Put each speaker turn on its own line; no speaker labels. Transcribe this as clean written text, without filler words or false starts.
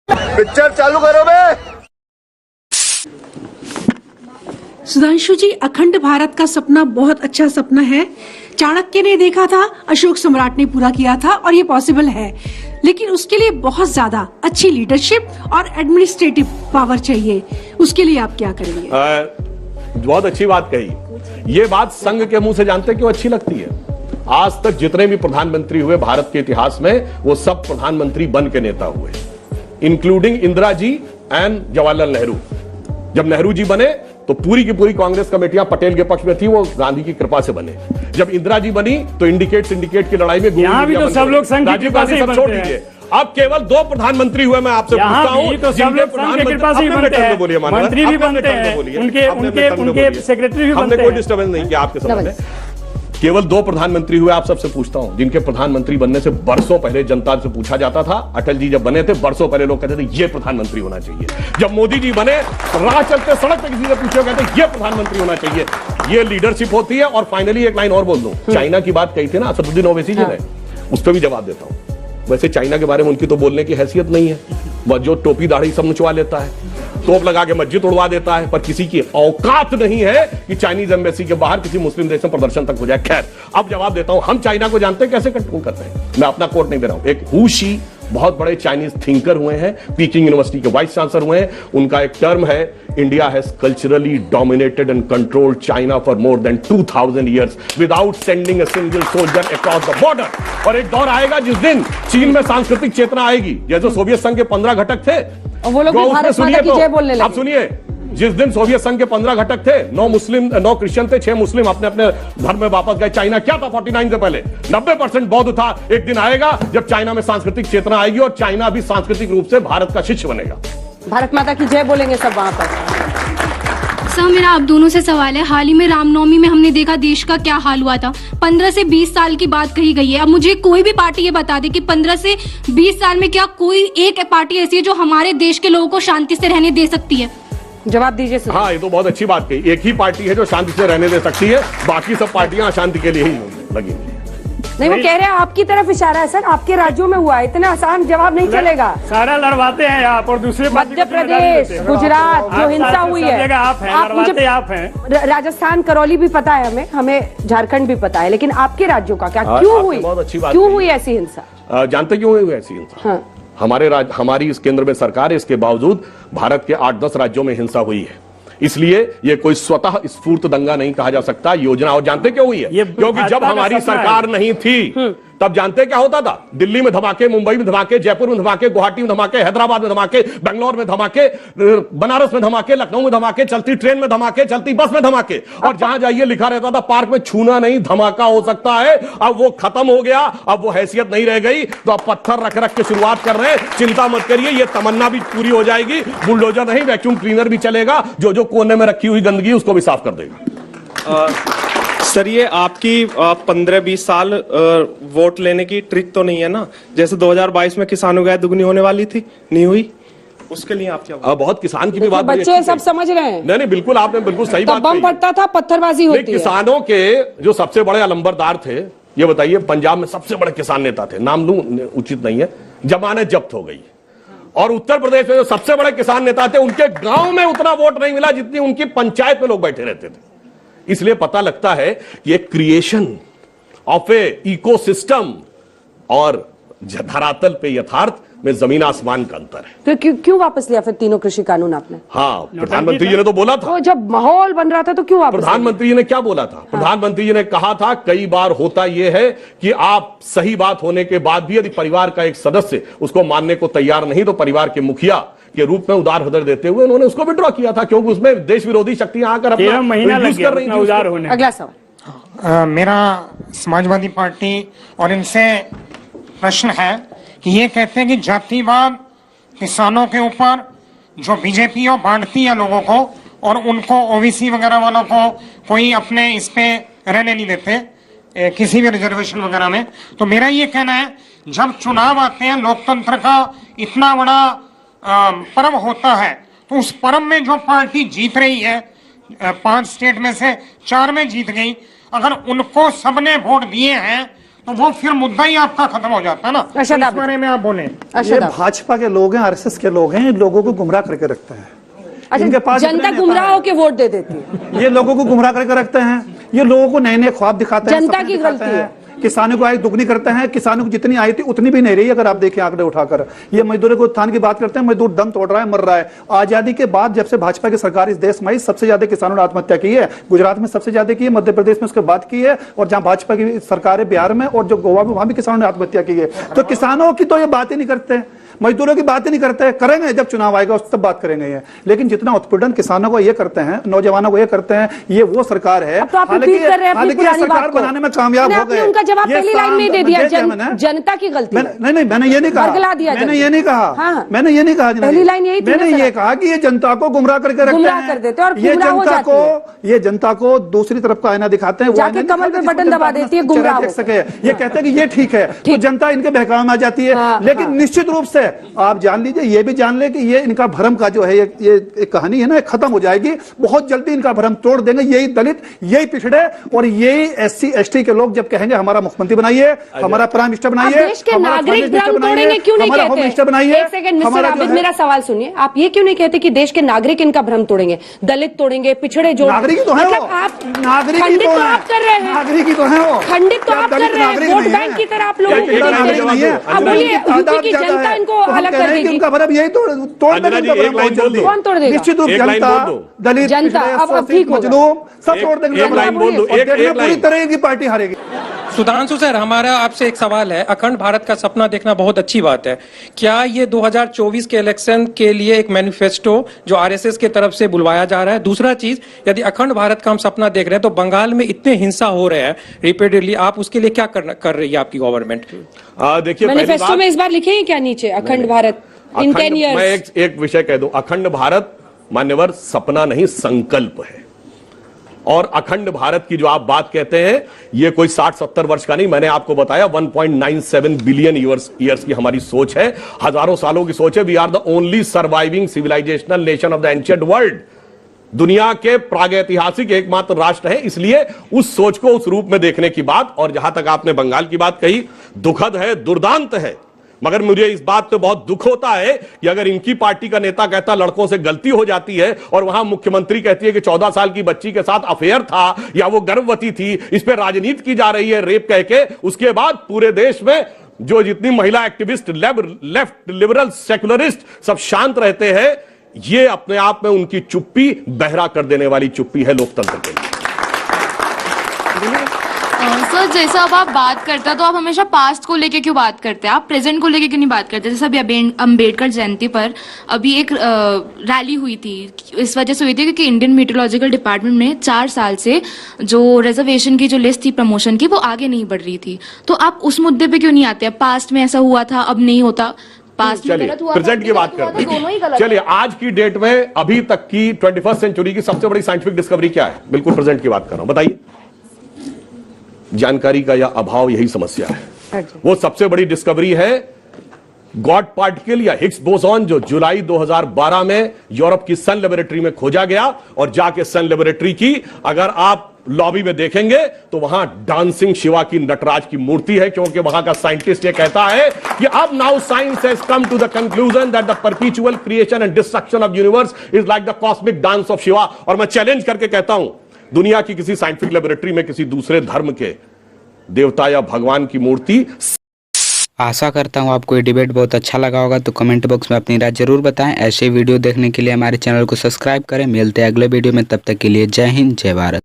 Picture चालू करो बे।
सुधांशु जी, अखंड भारत का सपना बहुत अच्छा सपना है। चाणक्य ने देखा था, अशोक सम्राट ने पूरा किया था और ये पॉसिबल है, लेकिन उसके लिए बहुत ज्यादा अच्छी लीडरशिप और एडमिनिस्ट्रेटिव पावर चाहिए। उसके लिए आप क्या करेंगे?
बहुत अच्छी बात कही। ये बात संघ के मुंह से जानते क्यों अच्छी लगती है? आज तक जितने भी प्रधानमंत्री हुए भारत के इतिहास में, वो सब प्रधानमंत्री बन के नेता हुए, इंक्लूडिंग इंदिरा जी एंड जवाहरलाल नेहरू। जब नेहरू जी बने तो पूरी की पूरी कांग्रेस कमेटियां पटेल के पक्ष में थी, वो गांधी की कृपा से बने। जब इंदिरा जी बनी तो इंडिकेट सिंडिकेट की लड़ाई में
यहां भी तो सब लोग संघ की कृपा से ही बनते हैं।
अब केवल 2 प्रधानमंत्री हुए। मैं आपसे पूछता हूं,
तो सब लोग संघ की कृपा से ही बनते हैं, मंत्री भी बनते हैं, उनके सेक्रेटरी भी बनते हैं।
हमने कोई डिस्टर्बेंस नहीं किया आपके सामने। केवल 2 प्रधानमंत्री हुए। आप सबसे पूछता हूं, जिनके प्रधानमंत्री बनने से बरसों पहले जनता से पूछा जाता था। अटल जी जब बने थे, बरसों पहले लोग कहते थे ये प्रधानमंत्री होना चाहिए। जब मोदी जी बने, राह चलते सड़क पे किसी से पूछो, कहते ये प्रधानमंत्री होना चाहिए। ये लीडरशिप होती है। और फाइनली एक लाइन और बोल दूं, चाइना की बात कही थी ना असदुद्दीन ओवैसी जी ने, उस पर भी जवाब देता हूं। वैसे चाइना के बारे में उनकी तो बोलने की हैसियत नहीं है। वह जो टोपी दाढ़ी सब नचवा लेता है, तोप लगा के मस्जिद उड़वा देता है, पर किसी की औकात नहीं है कि चाइनीज एम्बेसी के बाहर किसी मुस्लिम देश में प्रदर्शन तक हो जाए। खैर, अब जवाब देता हूं। हम चाइना को जानते हैं कैसे कंट्रोल करते हैं। मैं अपना कोट नहीं दे रहा हूं। एक हू शी बहुत बड़े चाइनीज थिंकर हुए हैं, पीकिंग यूनिवर्सिटी के वाइस चांसलर हुए हैं। उनका एक टर्म है, India has culturally dominated and controlled China for more than 2000 years without sending a single soldier across the border. और एक दौर आएगा जिस दिन चीन में सांस्कृतिक चेतना आएगी, जैसे सोवियत संघ के 15 घटक थे,
वो लोग भी भारत माता की जय बोलने लगे।
आप सुनिए, जिस दिन सोवियत संघ के 15 घटक थे, 9 मुस्लिम 9 क्रिश्चियन थे, 6 मुस्लिम अपने अपने धर्म में वापस गए। चाइना क्या था 49 से पहले? 90% बौद्ध था। एक दिन आएगा जब चाइना में सांस्कृतिक चेतना आएगी और चाइना भी सांस्कृतिक रूप से भारत का शिष्य बनेगा।
भारत माता की जय बोलेंगे सब वहां पर।
सर, मेरा आप दोनों से सवाल है। हाल ही में रामनवमी में हमने देखा देश का क्या हाल हुआ था। 15 से 20 साल की बात कही गई है। अब मुझे कोई भी पार्टी ये बता दे कि 15 से 20 साल में क्या कोई एक पार्टी ऐसी है जो हमारे देश के लोगों को शांति से रहने दे सकती है?
जवाब दीजिए सर।
हाँ, ये तो बहुत अच्छी बात कही। एक ही पार्टी है जो शांति से रहने दे सकती है, बाकी सब पार्टियां अशांति के लिए ही लगी हुई।
नहीं, वो कह रहे हैं आपकी तरफ इशारा है सर, आपके राज्यों में हुआ है। इतना आसान जवाब नहीं चलेगा।
सारा लड़वाते हैं आप और दूसरे
मध्य प्रदेश, गुजरात जो हिंसा हुई है,
आप मुझे आप हैं।
राजस्थान, करौली भी पता है हमें झारखंड भी पता है, लेकिन आपके राज्यों का क्या, क्यों हुई? क्यों हुई ऐसी हिंसा?
जानते क्यों हुई ऐसी हिंसा? हमारी इस केंद्र में सरकार है, इसके बावजूद भारत के 8-10 राज्यों में हिंसा हुई है। इसलिए ये कोई स्वतः स्फूर्त दंगा नहीं कहा जा सकता, योजना। और जानते क्यों हुई है? क्योंकि जब हमारी सरकार नहीं थी तब जानते क्या होता था? दिल्ली में धमाके, मुंबई में धमाके, जयपुर में धमाके, गुवाहाटी में धमाके, हैदराबाद में धमाके, बेंगलोर में धमाके, बनारस में धमाके, लखनऊ में धमाके, चलती ट्रेन में धमाके, चलती बस में धमाके। और जहां जाइए लिखा रहता था पार्क में छूना नहीं, धमाका हो सकता है। अब वो खत्म हो गया, अब वो हैसियत नहीं रह गई। तो अब पत्थर रख रख के शुरुआत कर रहे हैं। चिंता मत करिए, ये तमन्ना भी पूरी हो जाएगी। बुलडोजर नहीं, वैक्यूम क्लीनर भी चलेगा, जो कोने में रखी हुई गंदगी उसको भी साफ कर देगा।
सर, ये आपकी 15-20 साल वोट लेने की ट्रिक तो नहीं है ना? जैसे 2022 में किसानों की आय दुगनी होने वाली थी, नहीं हुई, उसके लिए आप क्या?
बहुत किसान की भी बात,
बच्चे सब समझ रहे हैं।
नहीं, बिल्कुल आपने बिल्कुल सही बात
बम फटता था, पत्थरबाजी होती है।
किसानों के जो सबसे बड़े अलंबरदार थे, ये बताइए, पंजाब में सबसे बड़े किसान नेता थे, नाम लूं उचित नहीं है, जमानत जब्त हो गई। और उत्तर प्रदेश में जो सबसे बड़े किसान नेता थे, उनके गांव में उतना वोट नहीं मिला जितनी उनकी पंचायत में लोग बैठे रहते थे। इसलिए पता लगता है कि एक क्रिएशन ऑफ ए इकोसिस्टम और धरातल पे यथार्थ में जमीन आसमान का अंतर है।
तो क्यों वापस लिया फिर तीनों कृषि कानून आपने?
हाँ, प्रधानमंत्री जी ने तो बोला था।
तो जब माहौल बन रहा था तो क्यों वापस?
प्रधानमंत्री जी ने क्या बोला था? प्रधानमंत्री जी ने कहा था, कई बार होता यह है कि आप सही बात होने के बाद भी यदि परिवार का एक सदस्य उसको मानने को तैयार नहीं, तो परिवार के मुखिया के रूप में उदार हृदय देते हुए उन्होंने उसको विड्रॉ किया था, क्योंकि उसमें देश विरोधी शक्तियां आकर अपना
महीना लग गया कर उदार होने।
अगला सवाल
मेरा समाजवादी पार्टी और इनसे प्रश्न है कि ये कहते हैं कि जातिवाद किसानों के ऊपर जो बीजेपी बांटती है लोगों को, और उनको ओबीसी वगैरह वालों को कोई अपने इस पे रहने नहीं देते किसी भी रिजर्वेशन वगैरह में। तो मेरा ये कहना है, जब चुनाव आते हैं, लोकतंत्र का इतना बड़ा पर्व होता है, तो उस पर्व में जो पार्टी जीत रही है, 5 स्टेट में से 4 में जीत गई, अगर उनको सबने वोट दिए हैं तो वो फिर मुद्दा ही आपका खत्म हो जाता है ना। तो इस बारे में आप बोले।
ये भाजपा के लोग हैं, आरएसएस के लोग हैं, लोगों को गुमराह करके रखते हैं।
इनके पास जनता गुमराह होकर वोट दे देती है।
ये लोगों को गुमराह करके रखते हैं, ये लोगों को नए नए ख्वाब दिखाते हैं।
जनता की गलती है।
किसानों को आय दुगनी करते हैं, किसानों को जितनी आई थी उतनी भी नहीं रही। अगर आप देखें आंकड़े उठाकर, ये मजदूरों को उत्थान की बात करते हैं, मजदूर दम तोड़ रहा है, मर रहा है। आजादी के बाद जब से भाजपा की सरकार इस देश में आई, सबसे ज्यादा किसानों ने आत्महत्या की है। गुजरात में सबसे ज्यादा की है, मध्य प्रदेश में उसके बाद की है, और जहां भाजपा की सरकार है बिहार में और जो गोवा में, वहां भी किसानों ने आत्महत्या की है। तो किसानों की तो ये बात ही नहीं करते, मजदूरों की बात ही नहीं करते। करेंगे जब चुनाव आएगा उस तब बात करेंगे ये। लेकिन जितना उत्पीड़न किसानों को ये करते हैं, नौजवानों को ये करते हैं, ये वो सरकार है।
हालांकि
सरकार बनाने में कामयाब हो गए।
उनका जवाब पहली लाइन में दे दिया, जनता की गलती।
नहीं, मैंने ये नहीं कहा, मैंने ये नहीं कहा, मैंने ये नहीं कहा।
पहली लाइन यही थी,
मैंने ये कहा कि ये जनता को गुमराह करके रखते हैं, ये जनता को दूसरी तरफ का आईना दिखाते हैं।
जाके कमल पे बटन दबा देती है, गुमराह
देख सके। ये कहते हैं कि ये ठीक है, तो जनता इनके बहकावे में आ जाती है। लेकिन निश्चित रूप से आप जान लीजिए, ये भी जान ले कि ये इनका भ्रम का जो है ये एक कहानी है ना, खत्म हो जाएगी। बहुत जल्दी इनका भ्रम तोड़ देंगे। यही दलित, यही पिछड़े और यही SC ST के लोग जब कहेंगे हमारा मुख्यमंत्री बनाइए, हमारा प्राइम मिनिस्टर बनाइए,
देश के नागरिक भ्रम तोड़ेंगे, क्यों नहीं कहते? एक सेकंड मिस्टर आबिद, मेरा सवाल सुनिए। आप ये क्यों नहीं कहते कि देश के नागरिक इनका भ्रम तोड़ेंगे, दलित तोड़ेंगे, पिछड़े जो
नागरिक तो है,
आप नागरिक तो आप कर रहे हैं,
नागरिक तो है वो,
खंडित तो आप कर रहे हैं, वोट बैंक की तरह आप लोगों को। अब बोलिए यूपी की जनता इनको अलग कर देगी।
उनका भ्रम यही तोड़ देंगे।
कौन तोड़ देगा?
निश्चित रूप जनता, दलित,
जनता अब ठीक होगा,
सब तोड़ देंगे। पूरी तरह की पार्टी हारेगी।
सुधांशु सर, हमारा आपसे एक सवाल है। अखंड भारत का सपना देखना बहुत अच्छी बात है। क्या ये 2024 के इलेक्शन के लिए एक मैनिफेस्टो जो आरएसएस की तरफ से बुलवाया जा रहा है? दूसरा चीज, यदि अखंड भारत का हम सपना देख रहे हैं तो बंगाल में इतने हिंसा हो रहे हैं रिपीटेडली, आप उसके लिए क्या कर रही है आपकी गवर्नमेंट?
देखिए,
मैनिफेस्टो में इस बार लिखे हैं क्या नीचे अखंड भारत इन 10 years?
मैं एक विषय कह दूं, अखंड भारत मान्यवर सपना नहीं संकल्प है। और अखंड भारत की जो आप बात कहते हैं, ये कोई 60-70 वर्ष का नहीं, मैंने आपको बताया 1.97 बिलियन ईयर्स की हमारी सोच है, हजारों सालों की सोच है। We are the only surviving civilizational nation of the ancient world. दुनिया के प्रागैतिहासिक एकमात्र राष्ट्र है। इसलिए उस सोच को उस रूप में देखने की बात, और जहां तक आपने बंगाल की बात कही, दुखद है, दुर्दांत है, मगर मुझे इस बात पे बहुत दुख होता है कि अगर इनकी पार्टी का नेता कहता लड़कों से गलती हो जाती है और वहां मुख्यमंत्री कहती है कि 14 साल की बच्ची के साथ अफेयर था या वो गर्भवती थी, इस पे राजनीति की जा रही है रेप कह के, उसके बाद पूरे देश में जो जितनी महिला एक्टिविस्ट, लेफ्ट, लिबरल, सेकुलरिस्ट सब शांत रहते हैं, ये अपने आप में उनकी चुप्पी बहरा कर देने वाली चुप्पी है लोकतंत्र के लिए।
सर, जैसा अब आप बात करते हैं तो आप हमेशा पास्ट को लेके क्यों बात करते हैं? आप प्रेजेंट को लेके क्यों नहीं बात करते? जैसे अभी अम्बेडकर जयंती पर अभी एक रैली हुई थी, इस वजह से हुई थी क्योंकि इंडियन मीटरोलॉजिकल डिपार्टमेंट में 4 साल से जो रिजर्वेशन की जो लिस्ट थी प्रमोशन की, वो आगे नहीं बढ़ रही थी। तो आप उस मुद्दे पे क्यों नहीं आते? पास्ट में ऐसा हुआ था, अब नहीं होता। पास्ट में गलत हुआ,
प्रेजेंट की बात करते हैं। चलिए, आज की डेट में अभी तक की 21st सेंचुरी की सबसे बड़ी साइंटिफिक डिस्कवरी क्या है? बिल्कुल प्रेजेंट की बात कर रहा हूं, बताइए। जानकारी का यह अभाव, यही समस्या है। वो सबसे बड़ी डिस्कवरी है गॉड पार्टिकल या हिग्स बोसॉन, जो जुलाई 2012 में यूरोप की सन लेबोरेटरी में खोजा गया। और जाके सन लेबोरेटरी की अगर आप लॉबी में देखेंगे तो वहां डांसिंग शिवा की, नटराज की मूर्ति है, क्योंकि वहां का साइंटिस्ट ये कहता है कि अब now science has come to the conclusion that the perpetual creation and destruction of universe is like the cosmic dance of Shiva. और मैं चैलेंज करके कहता हूं, दुनिया की किसी साइंटिफिक लेबोरेटरी में किसी दूसरे धर्म के देवता या भगवान की मूर्ति।
आशा करता हूँ आपको ये डिबेट बहुत अच्छा लगा होगा, तो कमेंट बॉक्स में अपनी राय जरूर बताएं। ऐसे वीडियो देखने के लिए हमारे चैनल को सब्सक्राइब करें। मिलते हैं अगले वीडियो में, तब तक के लिए जय हिंद, जय भारत।